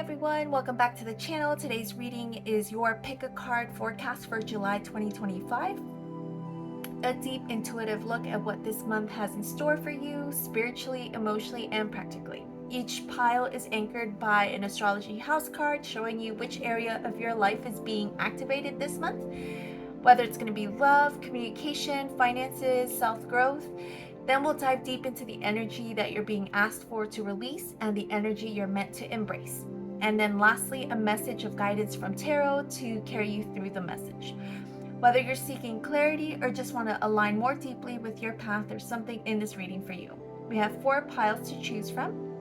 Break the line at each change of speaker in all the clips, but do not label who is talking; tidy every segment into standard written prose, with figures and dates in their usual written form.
everyone, welcome back to the channel. Today's reading is your pick a card forecast for July 2025. A deep intuitive look at what this month has in store for you, spiritually, emotionally, and practically. Each pile is anchored by an astrology house card showing you which area of your life is being activated this month, whether it's going to be love, communication, finances, self-growth. Then we'll dive deep into the energy that you're being asked for to release and the energy you're meant to embrace. And then lastly, a message of guidance from tarot to carry you through the message. Whether you're seeking clarity or just want to align more deeply with your path, there's something in this reading for you. We have 4 piles to choose from.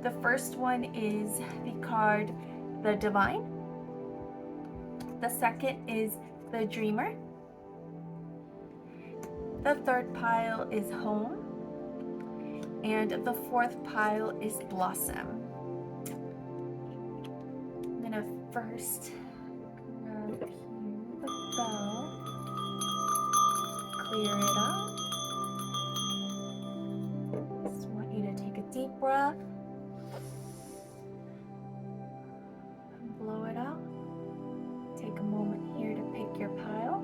The first one is the card, the Divine. The second is the Dreamer. The third pile is Home, and the fourth pile is Blossom. I'm gonna first grab here the bell, clear it out. Just want you to take a deep breath, and blow it out. Take a moment here to pick your pile.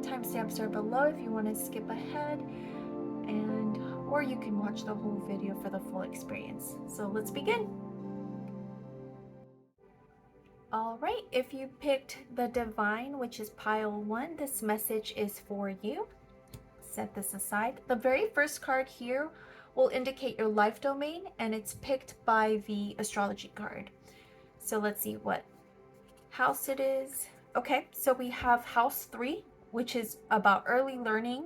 Timestamps are below if you want to skip ahead, or you can watch the whole video for the full experience. So let's begin. All right, if you picked the Divine, which is pile 1, this message is for you. Set this aside. The very first card here will indicate your life domain, and it's picked by the astrology card. So let's see what house it is. Okay, so we have house 3, which is about early learning,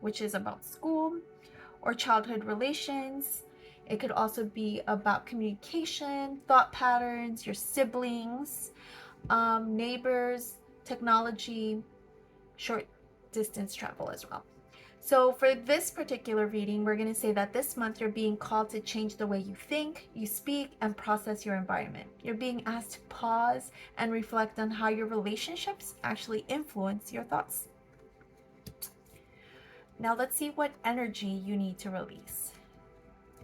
which is about school or childhood relations. It could also be about communication, thought patterns, your siblings, neighbors, technology, short distance travel as well. So for this particular reading, we're going to say that this month you're being called to change the way you think, you speak, and process your environment. You're being asked to pause and reflect on how your relationships actually influence your thoughts. Now let's see what energy you need to release.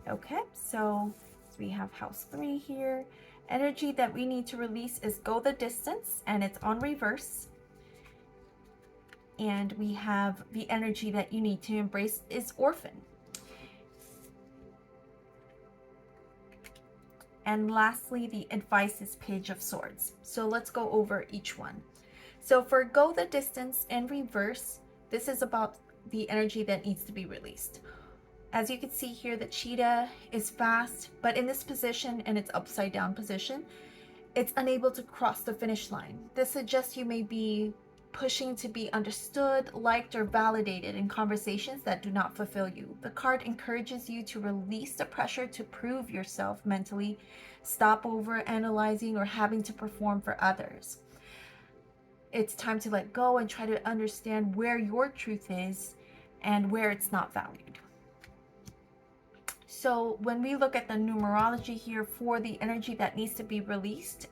Okay, so we have house 3 here. Energy that we need to release is go the distance, and it's on reverse. And we have the energy that you need to embrace is orphan. And lastly, the advice is Page of Swords. So let's go over each one. So for go the distance in reverse, this is about the energy that needs to be released. As you can see here, the cheetah is fast, but in this position, and it's upside down position, it's unable to cross the finish line. This suggests you may be pushing to be understood, liked, or validated in conversations that do not fulfill you. The card encourages you to release the pressure to prove yourself mentally, stop over analyzing or having to perform for others. It's time to let go and try to understand where your truth is and where it's not valued. So when we look at the numerology here for the energy that needs to be released,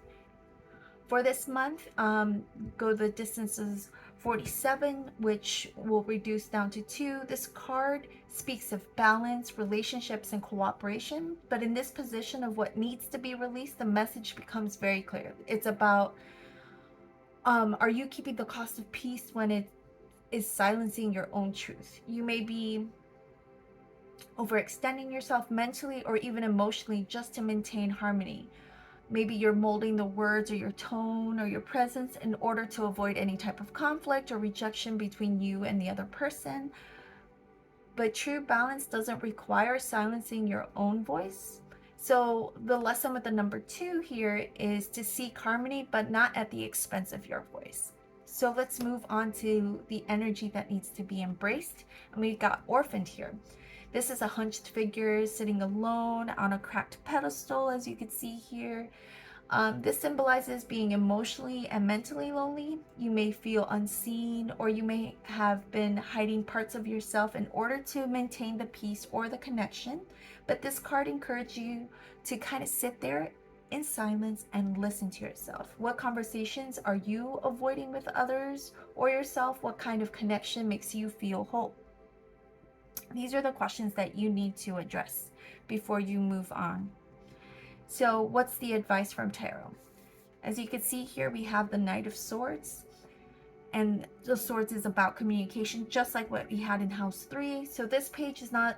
for this month, go the distance is 47, which will reduce down to 2. This card speaks of balance, relationships, and cooperation. But in this position of what needs to be released, the message becomes very clear. It's about, are you keeping the cost of peace when it is silencing your own truth? You may be overextending yourself mentally or even emotionally just to maintain harmony. Maybe you're molding the words or your tone or your presence in order to avoid any type of conflict or rejection between you and the other person. But true balance doesn't require silencing your own voice. So the lesson with the number 2 here is to seek harmony, but not at the expense of your voice. So let's move on to the energy that needs to be embraced. And we've got orphaned here. This is a hunched figure sitting alone on a cracked pedestal, as you can see here. This symbolizes being emotionally and mentally lonely. You may feel unseen, or you may have been hiding parts of yourself in order to maintain the peace or the connection. But this card encourages you to kind of sit there in silence and listen to yourself. What conversations are you avoiding with others or yourself? What kind of connection makes you feel whole? These are the questions that you need to address before you move on. So what's the advice from tarot? As you can see here, we have the Knight of Swords, and the Swords is about communication, just like what we had in House 3. So this page is not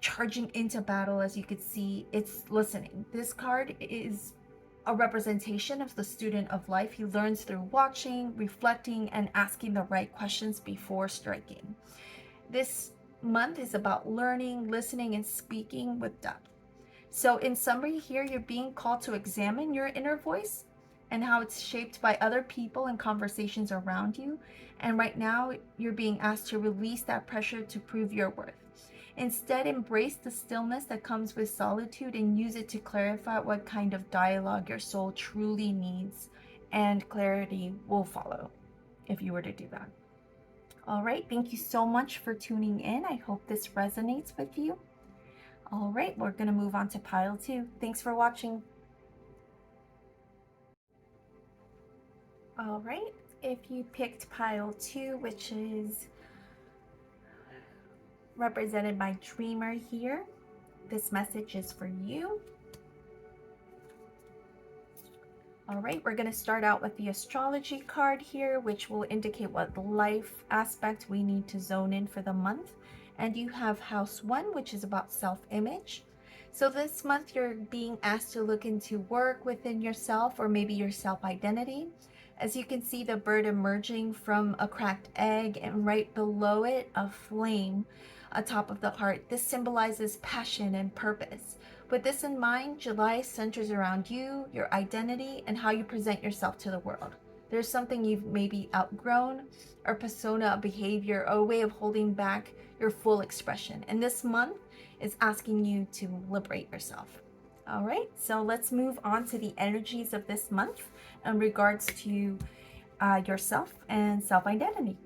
charging into battle. As you can see, it's listening. This card is a representation of the student of life. He learns through watching, reflecting, and asking the right questions before striking. This month is about learning, listening, and speaking with depth. So in summary here, you're being called to examine your inner voice and how it's shaped by other people and conversations around you. And right now, you're being asked to release that pressure to prove your worth. Instead, embrace the stillness that comes with solitude and use it to clarify what kind of dialogue your soul truly needs, and clarity will follow if you were to do that. All right, thank you so much for tuning in. I hope this resonates with you. All right, we're going to move on to pile 2. Thanks for watching. All right, if you picked pile 2, which is represented by Dreamer here, this message is for you. All right, we're going to start out with the Astrology card here, which will indicate what life aspect we need to zone in for the month. And you have House 1, which is about self-image. So this month you're being asked to look into work within yourself, or maybe your self-identity. As you can see, the bird emerging from a cracked egg, and right below it, a flame atop of the heart. This symbolizes passion and purpose. With this in mind, July centers around you, your identity, and how you present yourself to the world. There's something you've maybe outgrown, or persona, a behavior, or a way of holding back your full expression. And this month is asking you to liberate yourself. All right, so let's move on to the energies of this month in regards to yourself and self-identity.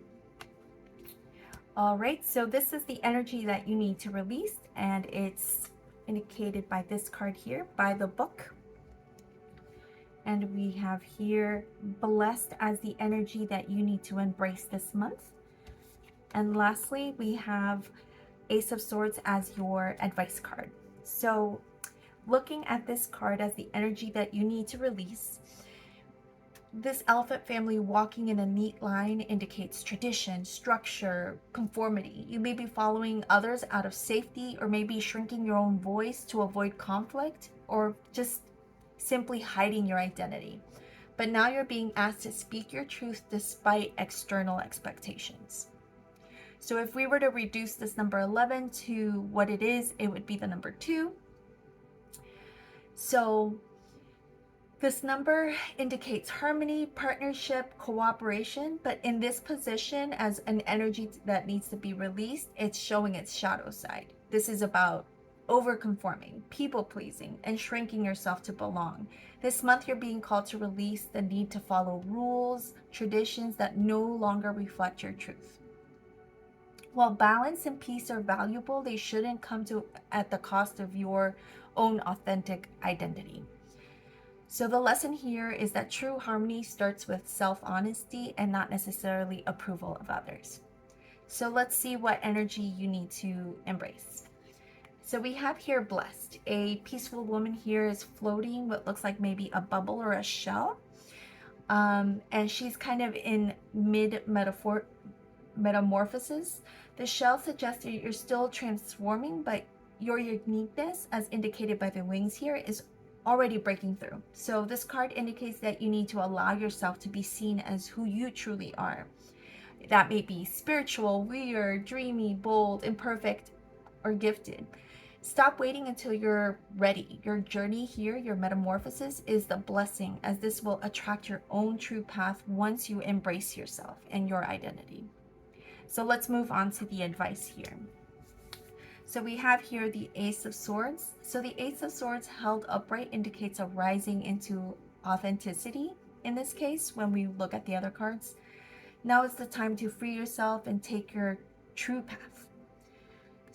All right, so this is the energy that you need to release, and it's indicated by this card here, by the book. And we have here blessed as the energy that you need to embrace this month. And lastly, we have Ace of Swords as your advice card. So looking at this card as the energy that you need to release, this elephant family walking in a neat line indicates tradition, structure, conformity. You may be following others out of safety, or maybe shrinking your own voice to avoid conflict, or just simply hiding your identity. But now you're being asked to speak your truth despite external expectations. So if we were to reduce this number 11 to what it is, it would be the number 2. So this number indicates harmony, partnership, cooperation, but in this position as an energy that needs to be released, it's showing its shadow side. This is about overconforming, people-pleasing, and shrinking yourself to belong. This month, you're being called to release the need to follow rules, traditions that no longer reflect your truth. While balance and peace are valuable, they shouldn't come at the cost of your own authentic identity. So the lesson here is that true harmony starts with self-honesty and not necessarily approval of others. So let's see what energy you need to embrace. So we have here blessed. A peaceful woman here is floating what looks like maybe a bubble or a shell. And she's kind of in metamorphosis. The shell suggests that you're still transforming, but your uniqueness, as indicated by the wings here, is already breaking through. So this card indicates that you need to allow yourself to be seen as who you truly are. That may be spiritual, weird, dreamy, bold, imperfect, or gifted. Stop waiting until you're ready. Your journey here, your metamorphosis, is the blessing, as this will attract your own true path once you embrace yourself and your identity. So let's move on to the advice here. So we have here the Ace of Swords. So the Ace of Swords held upright indicates a rising into authenticity. In this case, when we look at the other cards, now is the time to free yourself and take your true path.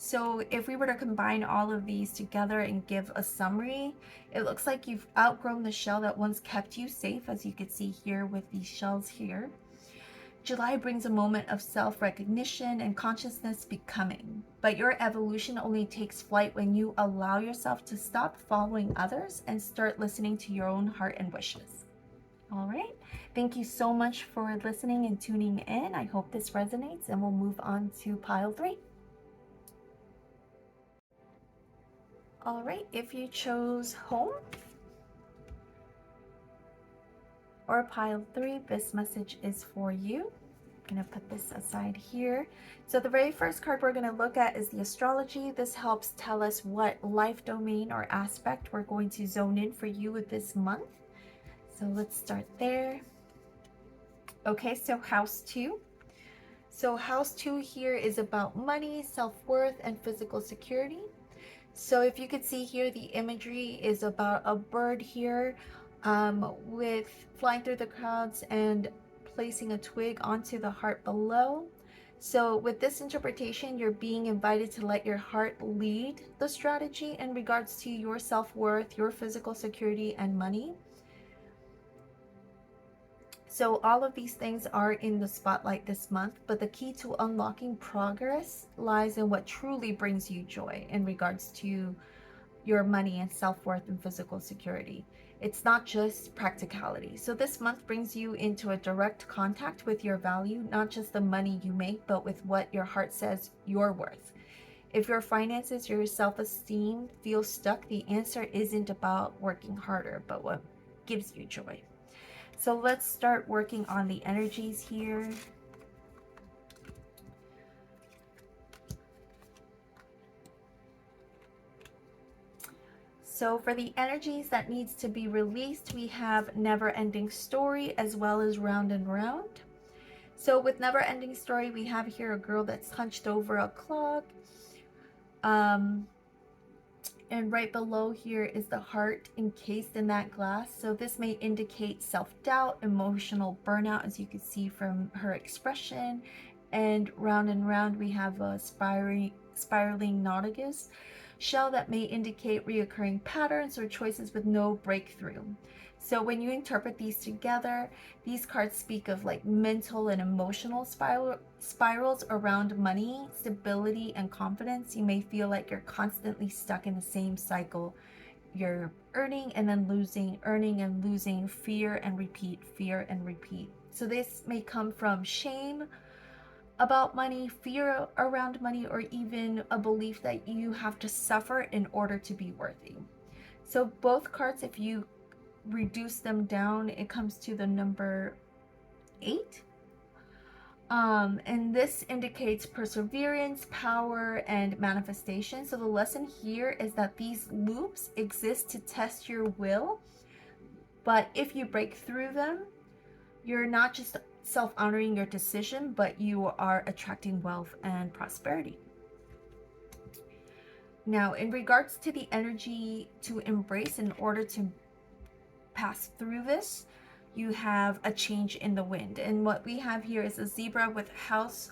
So if we were to combine all of these together and give a summary, it looks like you've outgrown the shell that once kept you safe, as you can see here with these shells here. July brings a moment of self-recognition and consciousness becoming, but your evolution only takes flight when you allow yourself to stop following others and start listening to your own heart and wishes. All right. Thank you so much for listening and tuning in. I hope this resonates, and we'll move on to pile 3. All right. If you chose home or pile 3, this message is for you. I'm going to put this aside here. So the very first card we're going to look at is the Astrology. This helps tell us what life domain or aspect we're going to zone in for you with this month. So let's start there. Okay, so house 2. So house 2 here is about money, self-worth, and physical security. So if you could see here, the imagery is about a bird here with flying through the clouds and placing a twig onto the heart below. So with this interpretation, you're being invited to let your heart lead the strategy in regards to your self-worth, your physical security, and money. So all of these things are in the spotlight this month, but the key to unlocking progress lies in what truly brings you joy in regards to your money and self-worth and physical security. It's not just practicality. So this month brings you into a direct contact with your value, not just the money you make, but with what your heart says you're worth. If your finances, your self-esteem feel stuck, the answer isn't about working harder, but what gives you joy. So let's start working on the energies here. So for the energies that needs to be released, we have Never Ending Story as well as Round and Round. So with Never Ending Story, we have here a girl that's hunched over a clock. And right below here is the heart encased in that glass. So this may indicate self-doubt, emotional burnout, as you can see from her expression. And round, we have a spiraling nautilus shell that may indicate reoccurring patterns or choices with no breakthrough. So when you interpret these together, these cards speak of like mental and emotional spirals around money, stability, and confidence. You may feel like you're constantly stuck in the same cycle. You're earning and then losing, earning and losing, fear and repeat, fear and repeat. So this may come from shame about money, fear around money, or even a belief that you have to suffer in order to be worthy. So both cards, if you reduce them down, it comes to the number 8. And this indicates perseverance, power, and manifestation. So the lesson here is that these loops exist to test your will, but if you break through them, you're not just self-honoring your decision, but you are attracting wealth and prosperity. Now, in regards to the energy to embrace in order to pass through this, you have a change in the wind. And what we have here is a zebra with house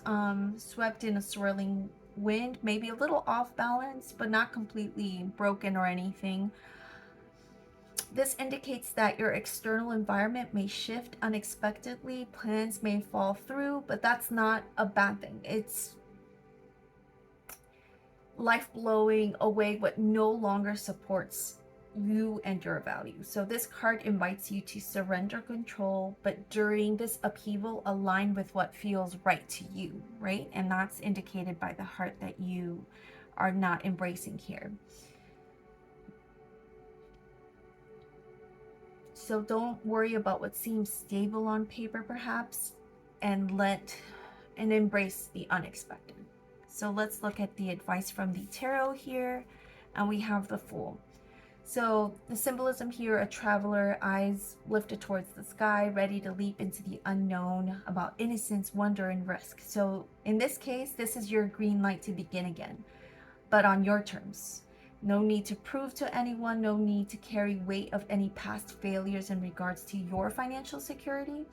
swept in a swirling wind, maybe a little off balance, but not completely broken or anything. This indicates that your external environment may shift unexpectedly, plans may fall through, but that's not a bad thing. It's life blowing away what no longer supports you and your value. So this card invites you to surrender control, but during this upheaval, align with what feels right to you, right? And that's indicated by the heart that you are not embracing here. So don't worry about what seems stable on paper, perhaps, and embrace the unexpected. So let's look at the advice from the tarot here, and we have the Fool. So the symbolism here, a traveler, eyes lifted towards the sky, ready to leap into the unknown, about innocence, wonder, and risk. So in this case, this is your green light to begin again, but on your terms. No need to prove to anyone, no need to carry weight of any past failures in regards to your financial security.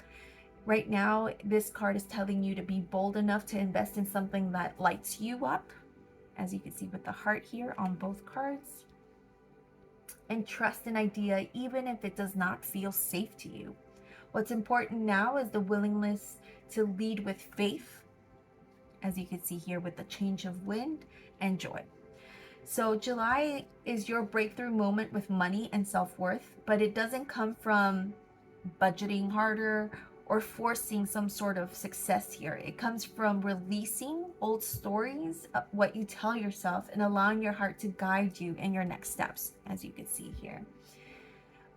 Right now, this card is telling you to be bold enough to invest in something that lights you up as you can see with the heart here on both cards. And trust an idea even if it does not feel safe to you. What's important now is the willingness to lead with faith, as you can see here with the change of wind, and joy. So July is your breakthrough moment with money and self-worth, but it doesn't come from budgeting harder or forcing some sort of success here. It comes from releasing old stories, what you tell yourself, and allowing your heart to guide you in your next steps, as you can see here.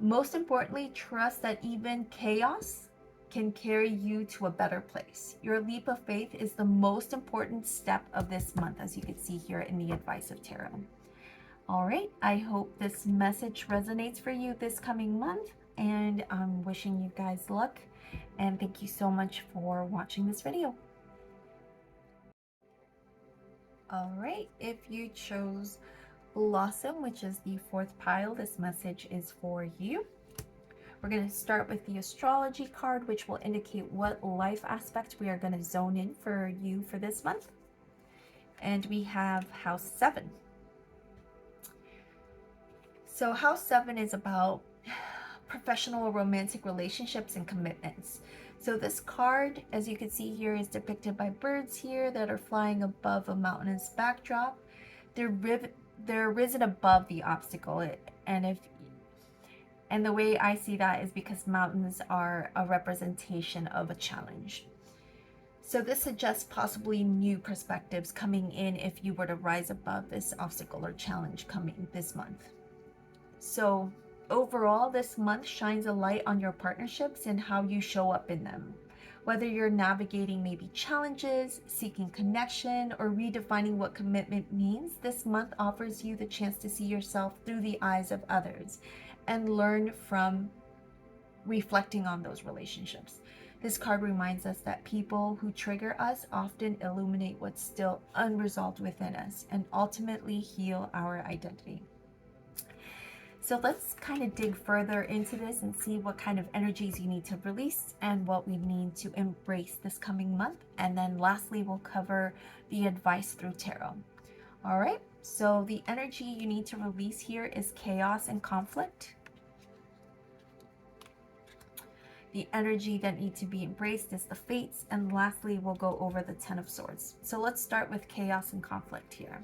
Most importantly, trust that even chaos can carry you to a better place. Your leap of faith is the most important step of this month, as you can see here in the advice of tarot. All right, I hope this message resonates for you this coming month, and I'm wishing you guys luck, and thank you so much for watching this video. All right, if you chose Blossom, which is the 4th pile, this message is for you. We're going to start with the Astrology card, which will indicate what life aspect we are going to zone in for you for this month. And we have House 7. So House 7 is about professional romantic relationships and commitments. So this card, as you can see here, is depicted by birds here that are flying above a mountainous backdrop. They're risen above the obstacle, and the way I see that is because mountains are a representation of a challenge. So this suggests possibly new perspectives coming in if you were to rise above this obstacle or challenge coming this month. So overall, this month shines a light on your partnerships and how you show up in them. Whether you're navigating maybe challenges, seeking connection, or redefining what commitment means, this month offers you the chance to see yourself through the eyes of others and learn from reflecting on those relationships. This card reminds us that people who trigger us often illuminate what's still unresolved within us and ultimately heal our identity. So let's kind of dig further into this and see what kind of energies you need to release and what we need to embrace this coming month. And then lastly, we'll cover the advice through tarot. All right, so the energy you need to release here is chaos and conflict. The energy that needs to be embraced is the fates. And lastly, we'll go over the 10 of Swords. So let's start with chaos and conflict here.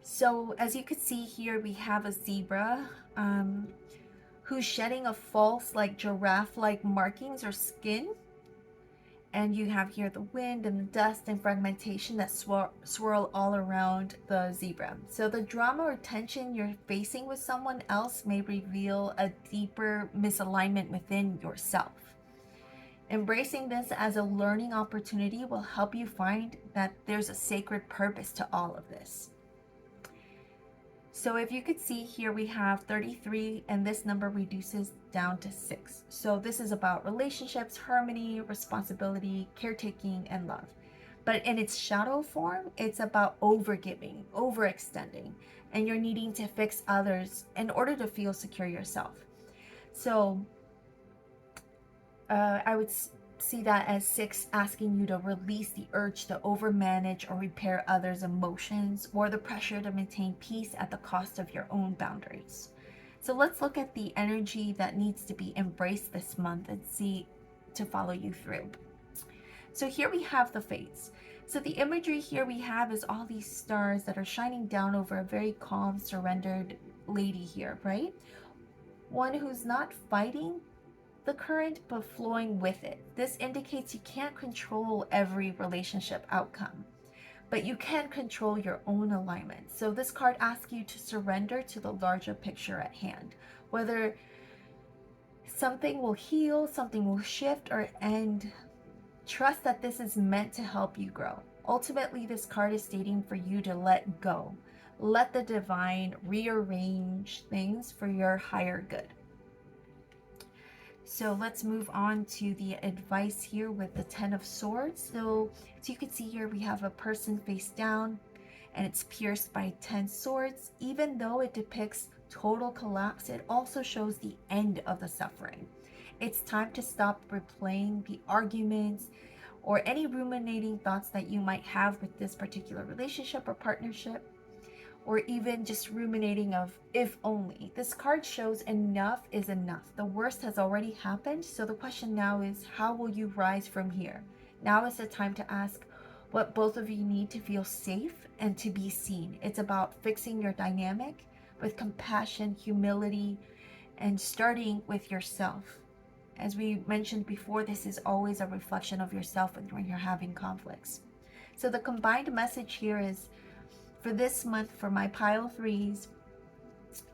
So as you can see here, we have a zebra who's shedding a false like giraffe-like markings or skin. And you have here the wind and the dust and fragmentation that swirl all around the zebra. So the drama or tension you're facing with someone else may reveal a deeper misalignment within yourself. Embracing this as a learning opportunity will help you find that there's a sacred purpose to all of this. So if you could see here, we have 33, and this number reduces down to 6. So this is about relationships, harmony, responsibility, caretaking, and love. But in its shadow form, it's about overgiving, overextending, and you're needing to fix others in order to feel secure yourself. So I would see that as 6 asking you to release the urge to overmanage or repair others' emotions, or the pressure to maintain peace at the cost of your own boundaries. So let's look at the energy that needs to be embraced this month and see to follow you through. So here we have the fates. So the imagery here we have is all these stars that are shining down over a very calm, surrendered lady here, right? One who's not fighting the current but flowing with it. This indicates you can't control every relationship outcome, but you can control your own alignment. So this card asks you to surrender to the larger picture at hand, whether something will heal, something will shift or end. Trust that this is meant to help you grow. Ultimately, this card is stating for you to let go. Let the divine rearrange things for your higher good. So let's move on to the advice here with the 10 of Swords. So as you can see here, we have a person face down and it's pierced by 10 swords. Even though it depicts total collapse, it also shows the end of the suffering. It's time to stop replaying the arguments or any ruminating thoughts that you might have with this particular relationship or partnership, or even just ruminating of if only. This card shows enough is enough. The worst has already happened. So the question now is, how will you rise from here? Now is the time to ask what both of you need to feel safe and to be seen. It's about fixing your dynamic with compassion, humility, and starting with yourself. As we mentioned before, this is always a reflection of yourself when you're having conflicts. So the combined message here is, for this month, for my pile threes,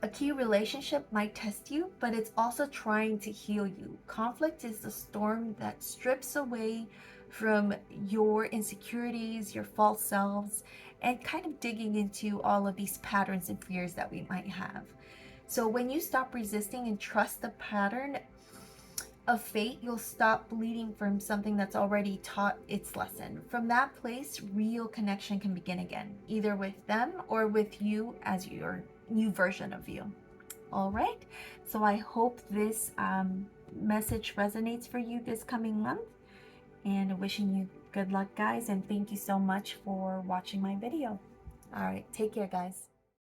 a key relationship might test you, but it's also trying to heal you. Conflict is the storm that strips away from your insecurities, your false selves, and kind of digging into all of these patterns and fears that we might have. So when you stop resisting and trust the pattern of fate, you'll stop bleeding from something that's already taught its lesson. From that place, real connection can begin again, either with them or with you as your new version of you. All right, so I hope this message resonates for you this coming month, and wishing you good luck, guys, and thank you so much for watching my video. All right, take care, guys.